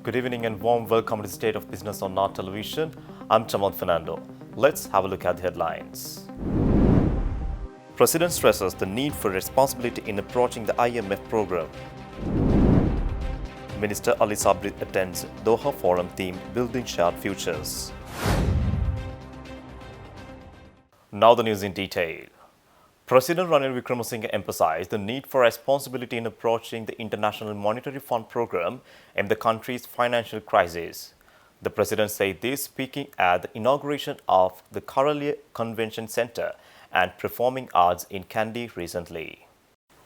Good evening and warm welcome to the State of Business on Now Television. I'm Chaman Fernando. Let's have a look at the headlines. President stresses the need for responsibility in approaching the IMF program. Minister Ali Sabri attends Doha Forum theme Building Shared Futures. Now the news in detail. President Ranil Wickremesinghe emphasized the need for responsibility in approaching the International Monetary Fund program and the country's financial crisis. The president said this speaking at the inauguration of the Karalya Convention Center and Performing Arts in Kandy recently.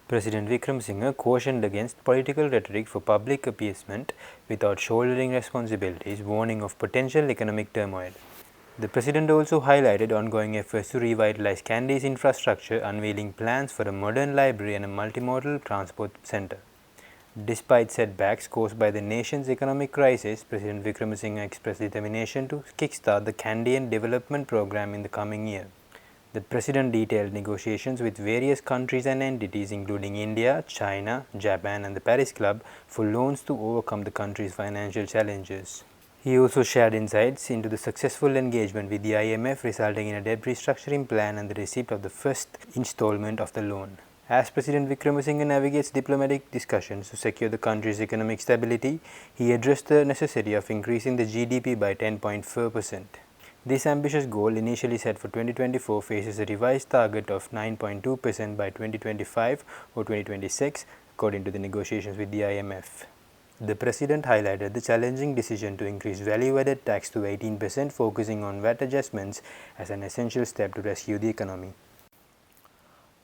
President Wickremesinghe cautioned against political rhetoric for public appeasement without shouldering responsibilities, warning of potential economic turmoil. The president also highlighted ongoing efforts to revitalize Kandy's infrastructure, unveiling plans for a modern library and a multimodal transport center. Despite setbacks caused by the nation's economic crisis, President Wickremesinghe expressed determination to kickstart the Kandyan development program in the coming year. The president detailed negotiations with various countries and entities including India, China, Japan and the Paris Club for loans to overcome the country's financial challenges. He also shared insights into the successful engagement with the IMF resulting in a debt restructuring plan and the receipt of the first installment of the loan. As President Wickremesinghe navigates diplomatic discussions to secure the country's economic stability, he addressed the necessity of increasing the GDP by 10.4%. This ambitious goal, initially set for 2024, faces a revised target of 9.2% by 2025 or 2026, according to the negotiations with the IMF. The president highlighted the challenging decision to increase value-added tax to 18%, focusing on VAT adjustments as an essential step to rescue the economy.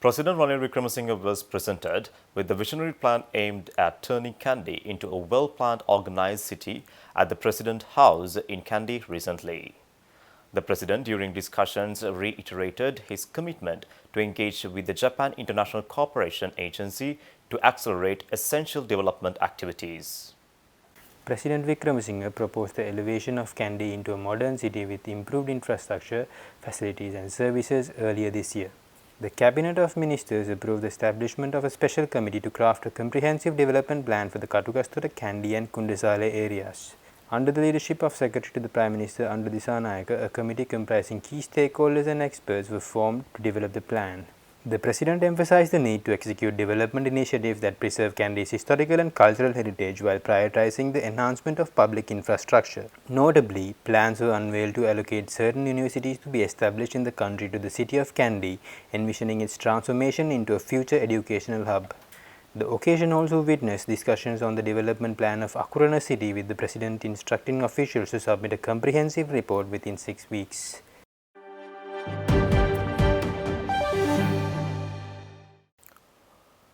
President Ranil Wickremesinghe was presented with the visionary plan aimed at turning Kandy into a well-planned, organized city at the President House in Kandy recently. The president, during discussions, reiterated his commitment to engage with the Japan International Cooperation Agency to accelerate essential development activities. President Wickremesinghe proposed the elevation of Kandy into a modern city with improved infrastructure, facilities and services earlier this year. The Cabinet of Ministers approved the establishment of a special committee to craft a comprehensive development plan for the Katukastura, Kandy and Kundasale areas. Under the leadership of Secretary to the Prime Minister Andu Disanayaka, a committee comprising key stakeholders and experts was formed to develop the plan. The President emphasized the need to execute development initiatives that preserve Kandy's historical and cultural heritage while prioritizing the enhancement of public infrastructure. Notably, plans were unveiled to allocate certain universities to be established in the country to the city of Kandy, envisioning its transformation into a future educational hub. The occasion also witnessed discussions on the development plan of Akurana city, with the President instructing officials to submit a comprehensive report within 6 weeks.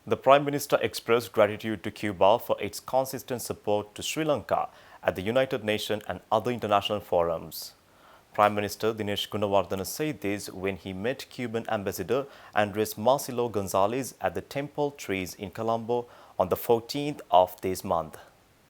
The Prime Minister expressed gratitude to Cuba for its consistent support to Sri Lanka at the United Nations and other international forums. Prime Minister Dinesh Gunawardena said this when he met Cuban Ambassador Andres Marcelo Gonzalez at the Temple Trees in Colombo on the 14th of this month.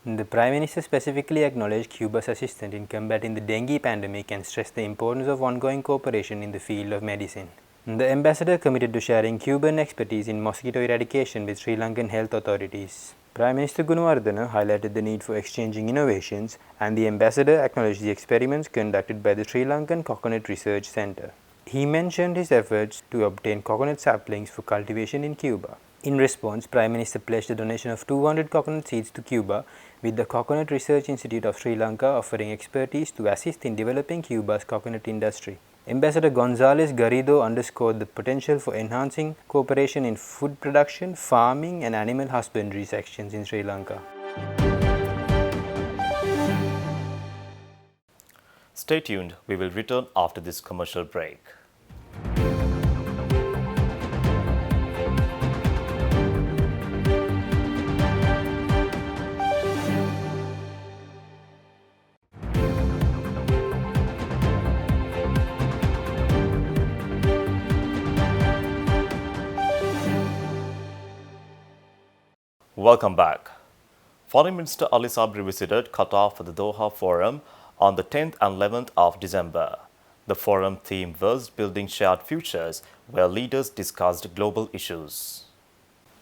The Prime Minister specifically acknowledged Cuba's assistance in combating the dengue pandemic and stressed the importance of ongoing cooperation in the field of medicine. The ambassador committed to sharing Cuban expertise in mosquito eradication with Sri Lankan health authorities. Prime Minister Gunawardena highlighted the need for exchanging innovations, and the ambassador acknowledged the experiments conducted by the Sri Lankan Coconut Research Center. He mentioned his efforts to obtain coconut saplings for cultivation in Cuba. In response, Prime Minister pledged the donation of 200 coconut seeds to Cuba, with the Coconut Research Institute of Sri Lanka offering expertise to assist in developing Cuba's coconut industry. Ambassador Gonzalez Garrido underscored the potential for enhancing cooperation in food production, farming and animal husbandry sections in Sri Lanka. Stay tuned, we will return after this commercial break. Welcome back. Foreign Minister Ali Sabri visited Qatar for the Doha Forum on the 10th and 11th of December. The forum theme was Building Shared Futures, where leaders discussed global issues.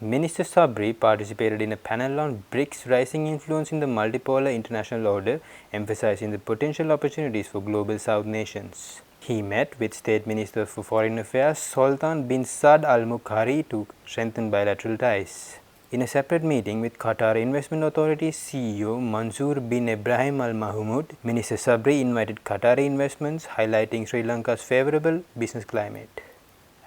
Minister Sabri participated in a panel on BRICS rising influence in the multipolar international order, emphasizing the potential opportunities for global South nations. He met with State Minister for Foreign Affairs Sultan bin Saad Al Mukhari to strengthen bilateral ties. In a separate meeting with Qatar Investment Authority CEO Mansour bin Ibrahim Al Mahmoud, Minister Sabri invited Qatari investments, highlighting Sri Lanka's favorable business climate.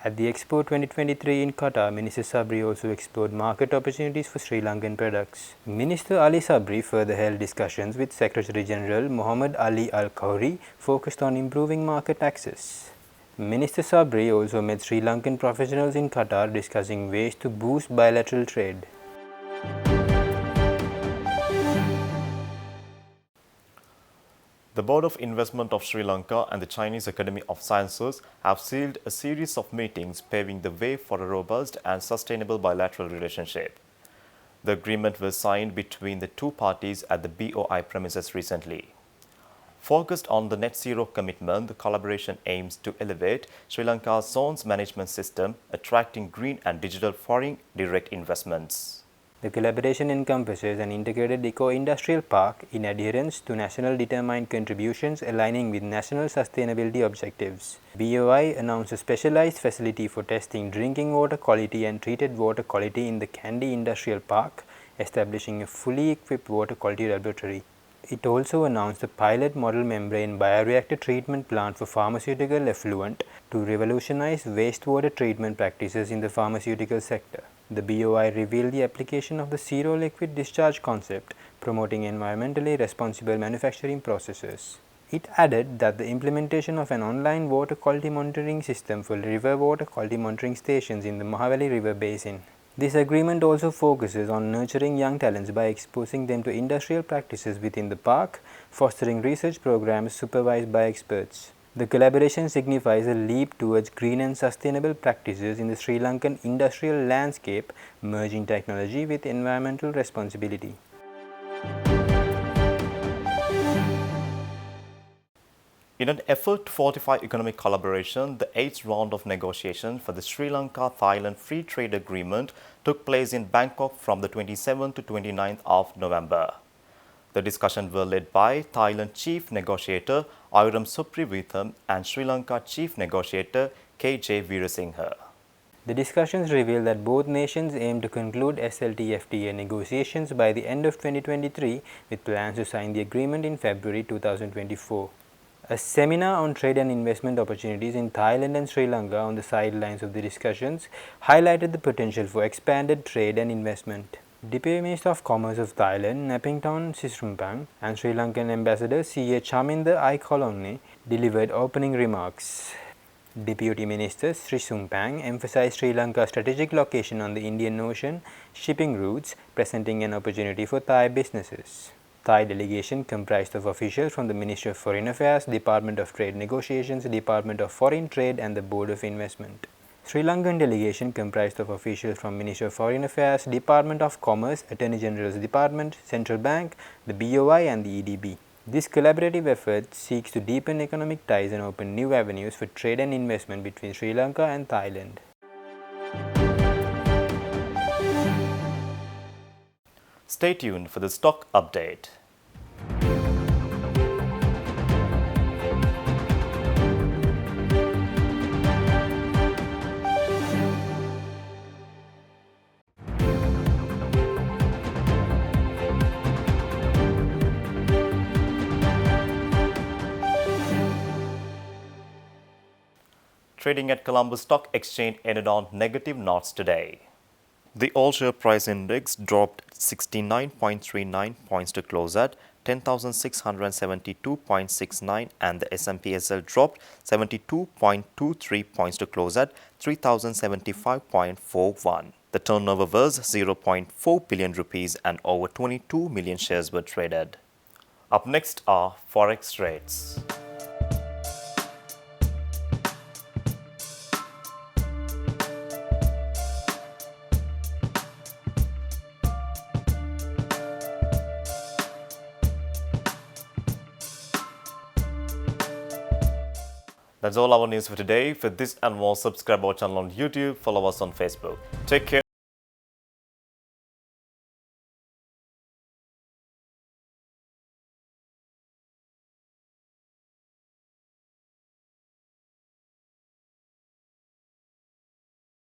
At the Expo 2023 in Qatar, Minister Sabri also explored market opportunities for Sri Lankan products. Minister Ali Sabri further held discussions with Secretary General Muhammad Ali Al Khoury focused on improving market access. Minister Sabri also met Sri Lankan professionals in Qatar discussing ways to boost bilateral trade. The Board of Investment of Sri Lanka and the Chinese Academy of Sciences have sealed a series of meetings paving the way for a robust and sustainable bilateral relationship. The agreement was signed between the two parties at the BOI premises recently. Focused on the net zero commitment, the collaboration aims to elevate Sri Lanka's zones management system, attracting green and digital foreign direct investments. The collaboration encompasses an integrated eco-industrial park in adherence to national determined contributions aligning with national sustainability objectives. BOI announced a specialized facility for testing drinking water quality and treated water quality in the Kandy Industrial Park, establishing a fully equipped water quality laboratory. It also announced a pilot model membrane bioreactor treatment plant for pharmaceutical effluent to revolutionize wastewater treatment practices in the pharmaceutical sector. The BOI revealed the application of the zero liquid discharge concept, promoting environmentally responsible manufacturing processes. It added that the implementation of an online water quality monitoring system for river water quality monitoring stations in the Mahavali River Basin. This agreement also focuses on nurturing young talents by exposing them to industrial practices within the park, fostering research programs supervised by experts. The collaboration signifies a leap towards green and sustainable practices in the Sri Lankan industrial landscape, merging technology with environmental responsibility. In an effort to fortify economic collaboration, the 8th round of negotiations for the Sri Lanka-Thailand Free Trade Agreement took place in Bangkok from the 27th to 29th of November. The discussions were led by Thailand Chief Negotiator Ayuram Suprivitham and Sri Lanka Chief Negotiator K.J. Veerasinghe. The discussions revealed that both nations aim to conclude SLTFTA negotiations by the end of 2023 with plans to sign the agreement in February 2024. A seminar on trade and investment opportunities in Thailand and Sri Lanka on the sidelines of the discussions highlighted the potential for expanded trade and investment. Deputy Minister of Commerce of Thailand, Napington Sisrumpang, and Sri Lankan Ambassador C.A. Chaminda I. Kolonne delivered opening remarks. Deputy Minister Sri Sumpang emphasized Sri Lanka's strategic location on the Indian Ocean shipping routes, presenting an opportunity for Thai businesses. Thai delegation comprised of officials from the Ministry of Foreign Affairs, Department of Trade Negotiations, Department of Foreign Trade and the Board of Investment. Sri Lankan delegation comprised of officials from Ministry of Foreign Affairs, Department of Commerce, Attorney General's Department, Central Bank, the BOI and the EDB. This collaborative effort seeks to deepen economic ties and open new avenues for trade and investment between Sri Lanka and Thailand. Stay tuned for the stock update. Trading at Colombo Stock Exchange ended on negative notes today. The all-share price index dropped 69.39 points to close at 10,672.69 and the S&P SL dropped 72.23 points to close at 3,075.41. The turnover was 0.4 billion rupees and over 22 million shares were traded. Up next are Forex rates. That's all our news for today. For this and more, subscribe our channel on YouTube, follow us on Facebook. Take care.